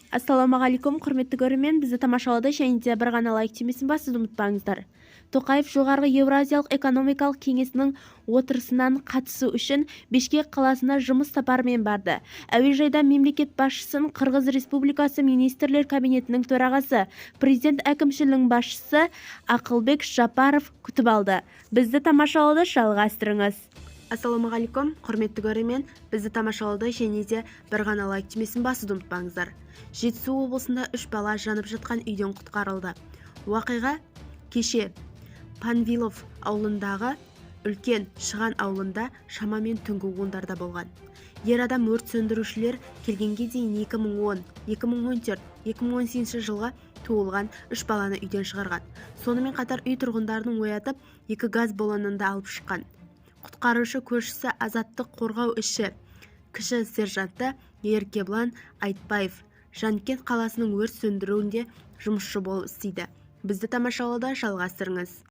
Ассалаумағалейкум, құрметті көрермен, бізді тамашалауды және де бір ғана лайк тимесін бассыз ұмытпаңыздар. Тоқаев жоғарғы Еуразиялық экономикалық кеңесінің отырысынан қатысу үшін Бішкек қаласына жұмыс сапарымен барды. Әуежайда мемлекет басшысын Қырғыз Республикасы министрлер кабинетінің төрағасы, президент әкімшілігінің басшысы Ақылбек Жапаров күтіп алды. Бізді тамашалауды жалғастырыңыз. Ассалаумағалейкум, құрметті көрермен, бізді тамашалауды және де бір ғана лайк тимесін бассыз ұмытпаңыздар. Жетісу облысында 3 бала жанып жатқан үйден құтқарылды. Уақиға кеше Панвилов ауылындағы үлкен Шыған ауылында шамамен түнгі 10-дарда болған. Ер адам өрт сөндірушілер келгенге дейін 2010, 2014, 2018 жылға туылған 3 баланы үйден шығарған. Сонымен қатар үй тұрғындарын оятып, 2 газ баллонын да алып шыққан. Құтқарушы көршісі азаттық қорғау іші кіші сержанты Еркеблан Айтбаев Жанкент қаласының өрт сөндіруінде жұмысшы болып істейді. Бізді тамашалауда жалғастырыңыз.